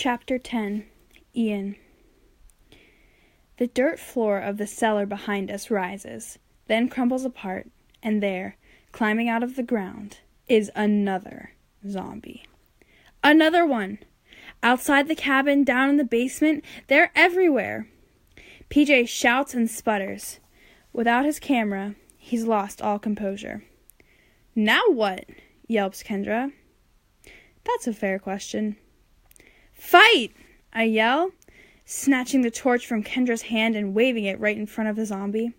Chapter 10. Ian. The dirt floor of the cellar behind us rises, then crumbles apart, and there, climbing out of the ground, is another zombie. Another one! Outside the cabin, down in the basement, they're everywhere. PJ shouts and sputters. Without his camera, he's lost all composure. Now what? Yelps Kendra. That's a fair question. Fight! I yell, snatching the torch from Kendra's hand and waving it right in front of the zombie.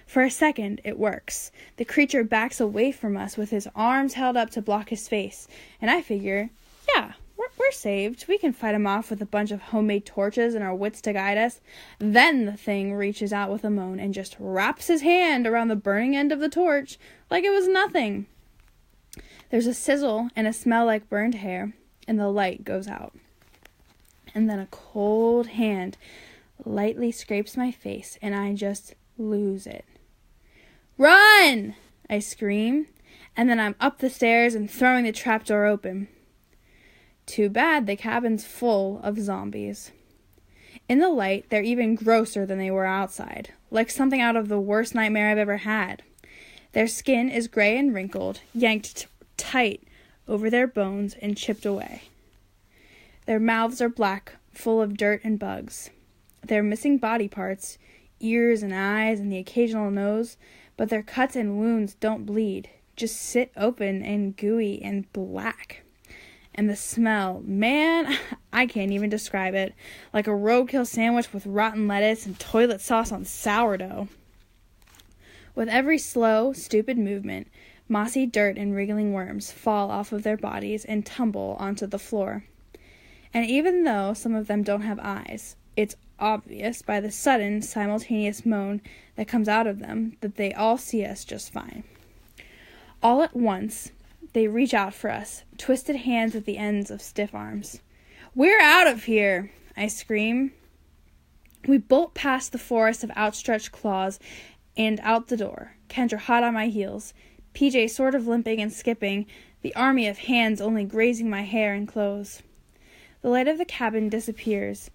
For a second, it works. The creature backs away from us with his arms held up to block his face, and I figure, yeah, we're saved. We can fight him off with a bunch of homemade torches and our wits to guide us. Then the thing reaches out with a moan and just wraps his hand around the burning end of the torch like it was nothing. There's a sizzle and a smell like burned hair, and the light goes out. And then a cold hand lightly scrapes my face, and I just lose it. Run! I scream, and then I'm up the stairs and throwing the trapdoor open. Too bad the cabin's full of zombies. In the light, they're even grosser than they were outside, like something out of the worst nightmare I've ever had. Their skin is gray and wrinkled, yanked tight over their bones and chipped away. Their mouths are black, full of dirt and bugs. They're missing body parts, ears and eyes and the occasional nose, but their cuts and wounds don't bleed, just sit open and gooey and black. And the smell, man, I can't even describe it. Like a roadkill sandwich with rotten lettuce and toilet sauce on sourdough. With every slow, stupid movement, mossy dirt and wriggling worms fall off of their bodies and tumble onto the floor. And even though some of them don't have eyes, it's obvious by the sudden, simultaneous moan that comes out of them that they all see us just fine. All at once, they reach out for us, twisted hands at the ends of stiff arms. We're out of here! I scream. We bolt past the forest of outstretched claws and out the door, Kendra hot on my heels, PJ sort of limping and skipping, the army of hands only grazing my hair and clothes. The light of the cabin disappears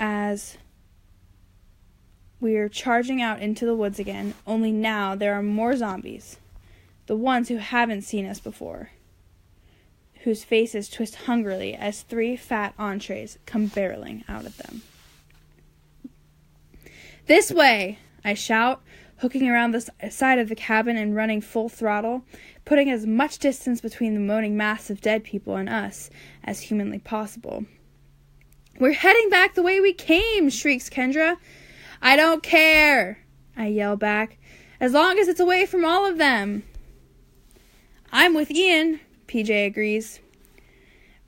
as we're charging out into the woods again, only now there are more zombies. The ones who haven't seen us before, whose faces twist hungrily as 3 fat entrees come barreling out at them. This way! I shout, hooking around the side of the cabin and running full throttle, putting as much distance between the moaning mass of dead people and us as humanly possible. We're heading back the way we came, shrieks Kendra. I don't care, I yell back, as long as it's away from all of them. I'm with Ian, PJ agrees.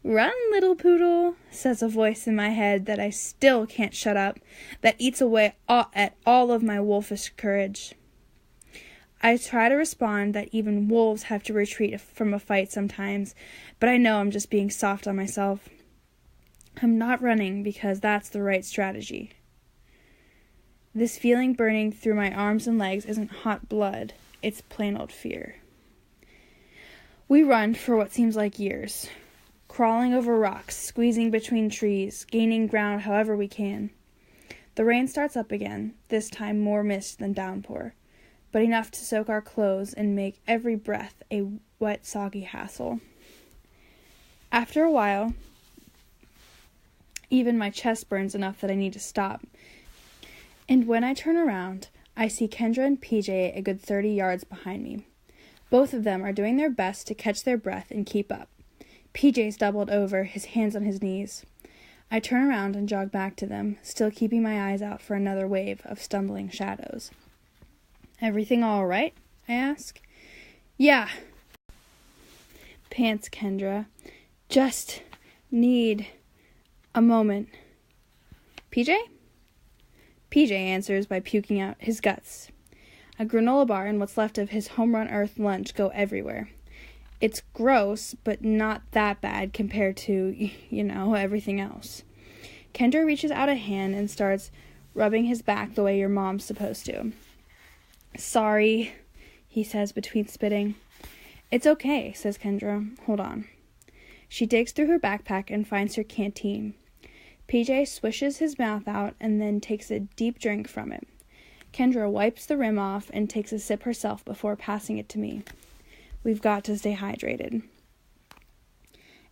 Run, little poodle, says a voice in my head that I still can't shut up, that eats away at all of my wolfish courage. I try to respond that even wolves have to retreat from a fight sometimes, but I know I'm just being soft on myself. I'm not running because that's the right strategy. This feeling burning through my arms and legs isn't hot blood, it's plain old fear. We run for what seems like years, crawling over rocks, squeezing between trees, gaining ground however we can. The rain starts up again, this time more mist than downpour, but enough to soak our clothes and make every breath a wet, soggy hassle. After a while, even my chest burns enough that I need to stop. And when I turn around, I see Kendra and PJ a good 30 yards behind me. Both of them are doing their best to catch their breath and keep up. PJ's doubled over, his hands on his knees. I turn around and jog back to them, still keeping my eyes out for another wave of stumbling shadows. Everything all right? I ask. Yeah, pants Kendra. Just need a moment. PJ? PJ answers by puking out his guts. A granola bar and what's left of his home-run earth lunch go everywhere. It's gross, but not that bad compared to, everything else. Kendra reaches out a hand and starts rubbing his back the way your mom's supposed to. Sorry, he says between spitting. It's okay, says Kendra. Hold on. She digs through her backpack and finds her canteen. PJ swishes his mouth out and then takes a deep drink from it. Kendra wipes the rim off and takes a sip herself before passing it to me. We've got to stay hydrated.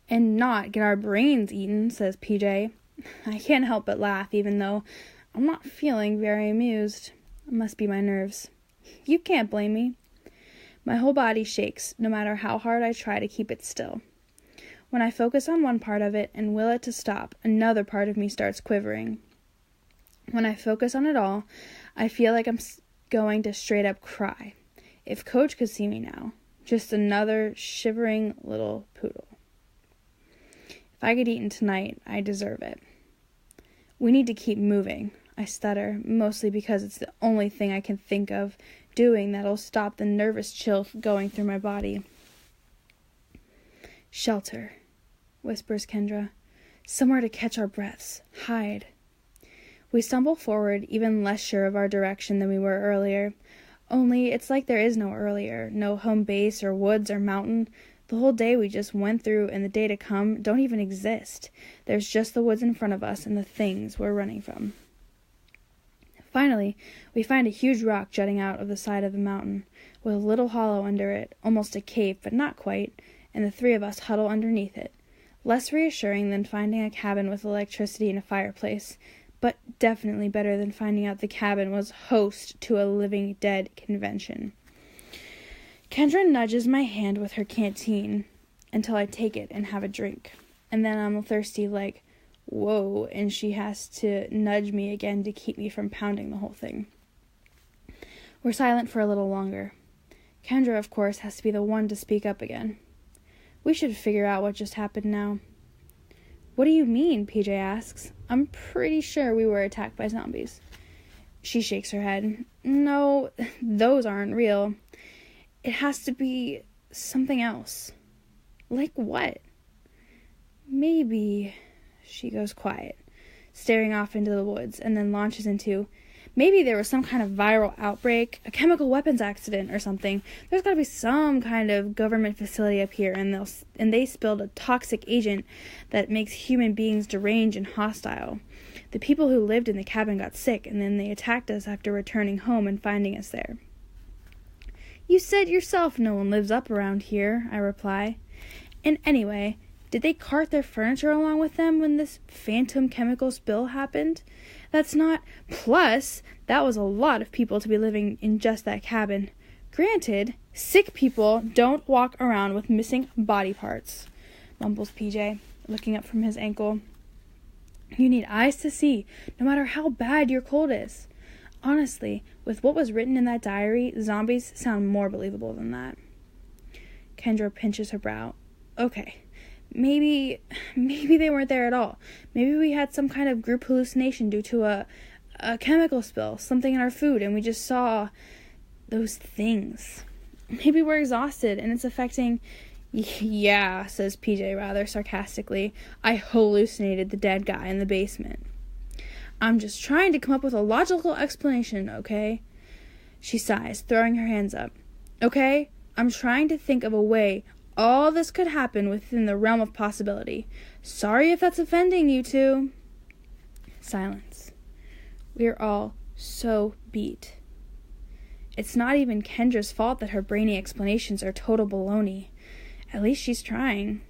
And not get our brains eaten, says PJ. I can't help but laugh, even though I'm not feeling very amused. It must be my nerves. You can't blame me. My whole body shakes, no matter how hard I try to keep it still. When I focus on one part of it and will it to stop, another part of me starts quivering. When I focus on it all, I feel like I'm going to straight up cry. If Coach could see me now, just another shivering little poodle. If I get eaten tonight, I deserve it. We need to keep moving, I stutter, mostly because it's the only thing I can think of doing that'll stop the nervous chill going through my body. Shelter, whispers Kendra. Somewhere to catch our breaths. Hide. We stumble forward, even less sure of our direction than we were earlier. Only it's like there is no earlier, no home base or woods or mountain. The whole day we just went through and the day to come don't even exist. There's just the woods in front of us and the things we're running from. Finally, we find a huge rock jutting out of the side of the mountain, with a little hollow under it, almost a cave, but not quite, and the three of us huddle underneath it. Less reassuring than finding a cabin with electricity and a fireplace, but definitely better than finding out the cabin was host to a living dead convention. Kendra nudges my hand with her canteen until I take it and have a drink, and then I'm thirsty like, whoa, and she has to nudge me again to keep me from pounding the whole thing. We're silent for a little longer. Kendra, of course, has to be the one to speak up again. We should figure out what just happened now. What do you mean? PJ asks. I'm pretty sure we were attacked by zombies. She shakes her head. No, those aren't real. It has to be something else. Like what? Maybe... She goes quiet, staring off into the woods, and then launches into, maybe there was some kind of viral outbreak, a chemical weapons accident or something. There's got to be some kind of government facility up here, and they spilled a toxic agent that makes human beings deranged and hostile. The people who lived in the cabin got sick, and then they attacked us after returning home and finding us there. You said yourself no one lives up around here, I reply. And anyway... Did they cart their furniture along with them when this phantom chemical spill happened? That's not... Plus, that was a lot of people to be living in just that cabin. Granted, sick people don't walk around with missing body parts, mumbles PJ, looking up from his ankle. You need eyes to see, no matter how bad your cold is. Honestly, with what was written in that diary, zombies sound more believable than that. Kendra pinches her brow. Okay. Maybe they weren't there at all. Maybe we had some kind of group hallucination due to a chemical spill, something in our food, and we just saw those things. Maybe we're exhausted, and it's affecting... Yeah, says PJ rather sarcastically. I hallucinated the dead guy in the basement. I'm just trying to come up with a logical explanation, okay? She sighs, throwing her hands up. Okay? I'm trying to think of a way all this could happen within the realm of possibility. Sorry if that's offending you two. Silence. We're all so beat. It's not even Kendra's fault that her brainy explanations are total baloney. At least she's trying.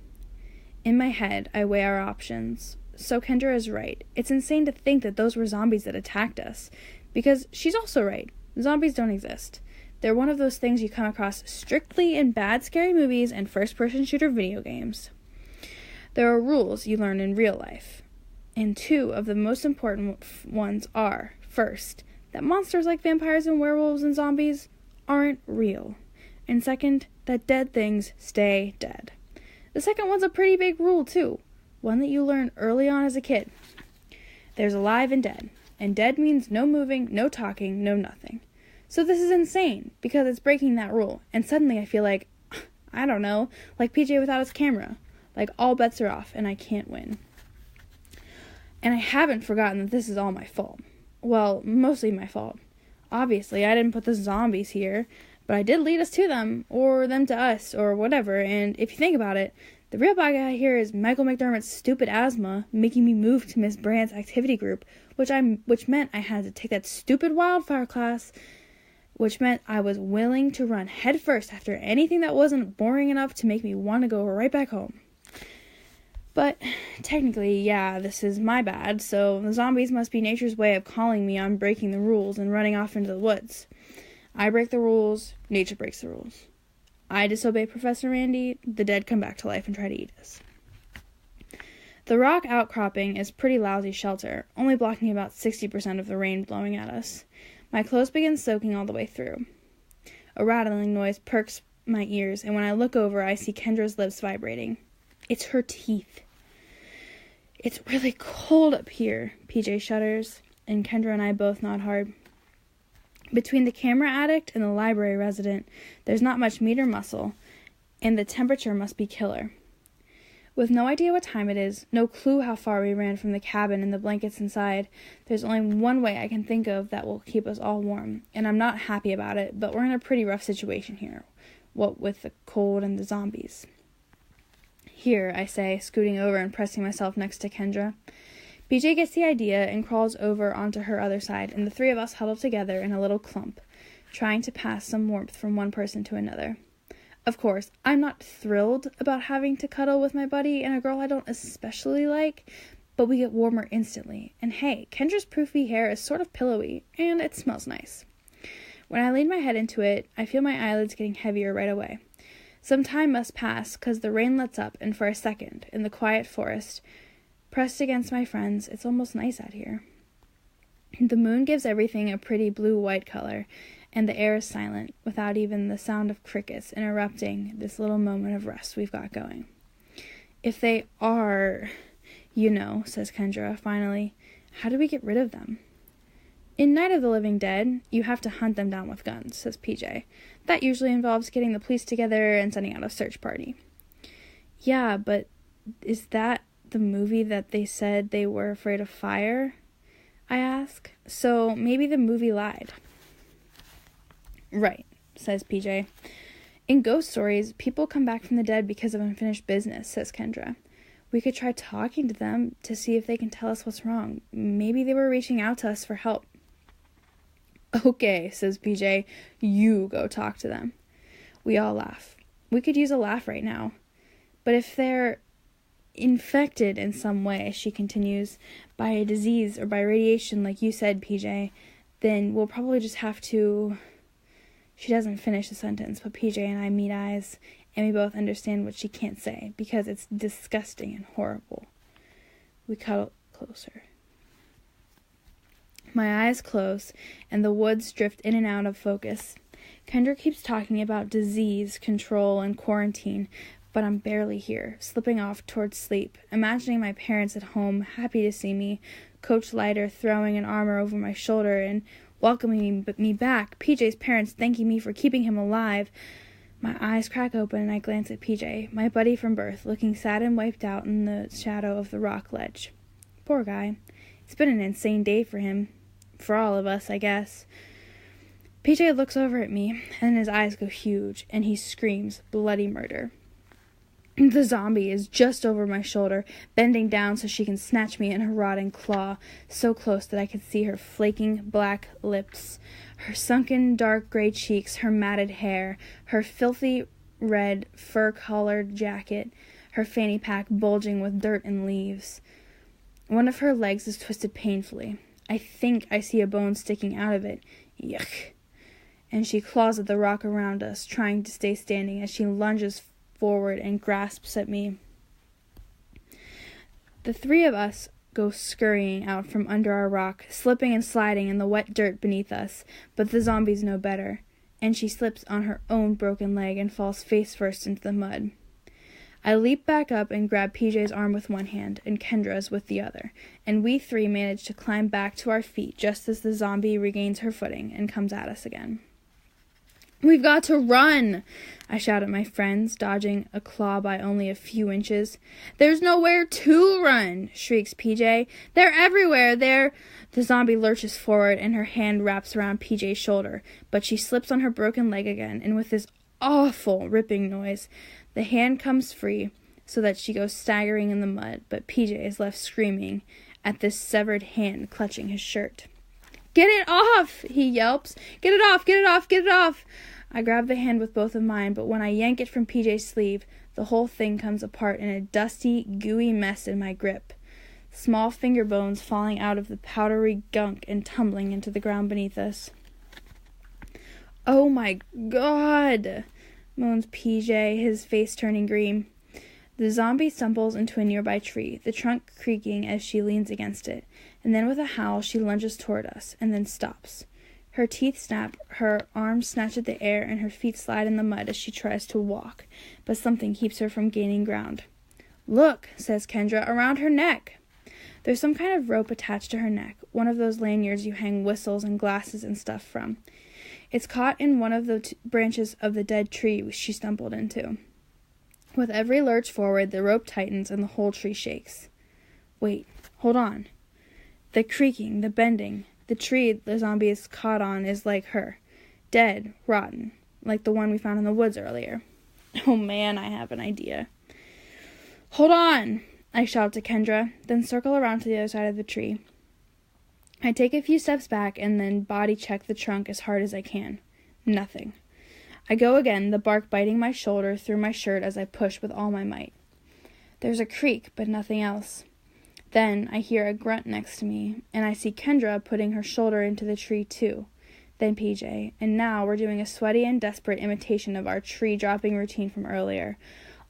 In my head, I weigh our options. So Kendra is right. It's insane to think that those were zombies that attacked us. Because she's also right. Zombies don't exist. They're one of those things you come across strictly in bad, scary movies and first-person shooter video games. There are rules you learn in real life. And two of the most important ones are, first, that monsters like vampires and werewolves and zombies aren't real. And second, that dead things stay dead. The second one's a pretty big rule, too. One that you learn early on as a kid. There's alive and dead. And dead means no moving, no talking, no nothing. So this is insane, because it's breaking that rule. And suddenly I feel like, I don't know, like PJ without his camera. Like all bets are off, and I can't win. And I haven't forgotten that this is all my fault. Well, mostly my fault. Obviously, I didn't put the zombies here, but I did lead us to them, or them to us, or whatever, and if you think about it, the The real bad guy here is Michael McDermott's stupid asthma making me move to Miss Brandt's activity group, which meant I had to take that stupid wildfire class, which meant I was willing to run headfirst after anything that wasn't boring enough to make me want to go right back home. But technically, yeah, this is my bad, so the zombies must be nature's way of calling me on breaking the rules and running off into the woods. I break the rules, nature breaks the rules. I disobey Professor Randy, the dead come back to life and try to eat us. The rock outcropping is pretty lousy shelter, only blocking about 60% of the rain blowing at us. My clothes begin soaking all the way through. A rattling noise perks my ears, and when I look over, I see Kendra's lips vibrating. It's her teeth. It's really cold up here, PJ shudders, and Kendra and I both nod hard. Between the camera addict and the library resident, there's not much meat or muscle, and the temperature must be killer. With no idea what time it is, no clue how far we ran from the cabin and the blankets inside, there's only one way I can think of that will keep us all warm, and I'm not happy about it, but we're in a pretty rough situation here, what with the cold and the zombies. Here, I say, scooting over and pressing myself next to Kendra. BJ gets the idea and crawls over onto her other side, and the three of us huddle together in a little clump, trying to pass some warmth from one person to another. Of course, I'm not thrilled about having to cuddle with my buddy and a girl I don't especially like, but we get warmer instantly. And hey, Kendra's poofy hair is sort of pillowy, and it smells nice. When I lean my head into it, I feel my eyelids getting heavier right away. Some time must pass, 'cause the rain lets up, and for a second, in the quiet forest, pressed against my friends, it's almost nice out here. The moon gives everything a pretty blue-white color, and the air is silent, without even the sound of crickets interrupting this little moment of rest we've got going. If they are, says Kendra, finally, how do we get rid of them? In Night of the Living Dead, you have to hunt them down with guns, says PJ. That usually involves getting the police together and sending out a search party. Yeah, but is that the movie that they said they were afraid of fire? I ask. So maybe the movie lied. Right, says PJ. In ghost stories, people come back from the dead because of unfinished business, says Kendra. We could try talking to them to see if they can tell us what's wrong. Maybe they were reaching out to us for help. Okay, says PJ. You go talk to them. We all laugh. We could use a laugh right now. But if they're infected in some way, she continues, by a disease or by radiation, like you said, PJ, then we'll probably just have to... She doesn't finish the sentence, but PJ and I meet eyes, and we both understand what she can't say, because it's disgusting and horrible. We cuddle closer. My eyes close, and the woods drift in and out of focus. Kendra keeps talking about disease, control, and quarantine, but I'm barely here, slipping off towards sleep, imagining my parents at home, happy to see me, Coach Leiter throwing an arm over my shoulder and welcoming me back, PJ's parents thanking me for keeping him alive. My eyes crack open and I glance at PJ, my buddy from birth, looking sad and wiped out in the shadow of the rock ledge. Poor guy. It's been an insane day for him. For all of us, I guess. PJ looks over at me, and his eyes go huge, and he screams bloody murder. The zombie is just over my shoulder, bending down so she can snatch me in her rotting claw, so close that I could see her flaking black lips, her sunken dark gray cheeks, her matted hair, her filthy red fur-collared jacket, her fanny pack bulging with dirt and leaves. One of her legs is twisted painfully. I think I see a bone sticking out of it. Yuck. And she claws at the rock around us, trying to stay standing as she lunges forward and grasps at me. The three of us go scurrying out from under our rock, slipping and sliding in the wet dirt beneath us, but the zombies know better, and she slips on her own broken leg and falls face first into the mud. I leap back up and grab PJ's arm with one hand and Kendra's with the other, and we three manage to climb back to our feet just as the zombie regains her footing and comes at us again. We've got to run! I shout at my friends, dodging a claw by only a few inches. There's nowhere to run, shrieks PJ. They're everywhere, they're... The zombie lurches forward and her hand wraps around PJ's shoulder, but she slips on her broken leg again, and with this awful ripping noise, the hand comes free, so that she goes staggering in the mud, but PJ is left screaming at this severed hand clutching his shirt. "Get it off!" he yelps. "Get it off! Get it off! Get it off!" I grab the hand with both of mine, but when I yank it from PJ's sleeve, the whole thing comes apart in a dusty, gooey mess in my grip. Small finger bones falling out of the powdery gunk and tumbling into the ground beneath us. "Oh my God," moans PJ, his face turning green. The zombie stumbles into a nearby tree, the trunk creaking as she leans against it, and then with a howl she lunges toward us, and then stops. Her teeth snap, her arms snatch at the air, and her feet slide in the mud as she tries to walk, but something keeps her from gaining ground. "Look," says Kendra, "around her neck." There's some kind of rope attached to her neck, one of those lanyards you hang whistles and glasses and stuff from. It's caught in one of the branches of the dead tree she stumbled into. With every lurch forward, the rope tightens and the whole tree shakes. Wait, hold on. The creaking, the bending, the tree the zombie is caught on is like her. Dead, rotten, like the one we found in the woods earlier. Oh man, I have an idea. "Hold on!" I shout to Kendra, then circle around to the other side of the tree. I take a few steps back and then body check the trunk as hard as I can. Nothing. I go again, the bark biting my shoulder through my shirt as I push with all my might. There's a creak, but nothing else. Then I hear a grunt next to me, and I see Kendra putting her shoulder into the tree too. Then PJ, and now we're doing a sweaty and desperate imitation of our tree-dropping routine from earlier.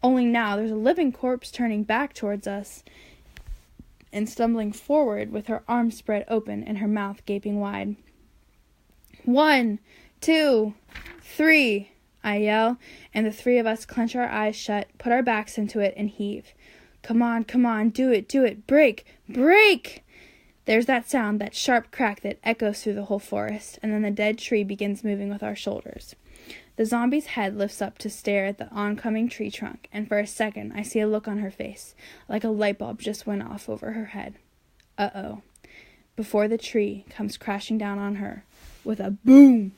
Only now there's a living corpse turning back towards us and stumbling forward with her arms spread open and her mouth gaping wide. 1, 2, 3, I yell, and the three of us clench our eyes shut, put our backs into it, and heave. Come on, do it, break! There's that sound, that sharp crack that echoes through the whole forest, and then the dead tree begins moving with our shoulders. The zombie's head lifts up to stare at the oncoming tree trunk, and for a second I see a look on her face, like a light bulb just went off over her head. Uh-oh. Before the tree comes crashing down on her, with a boom!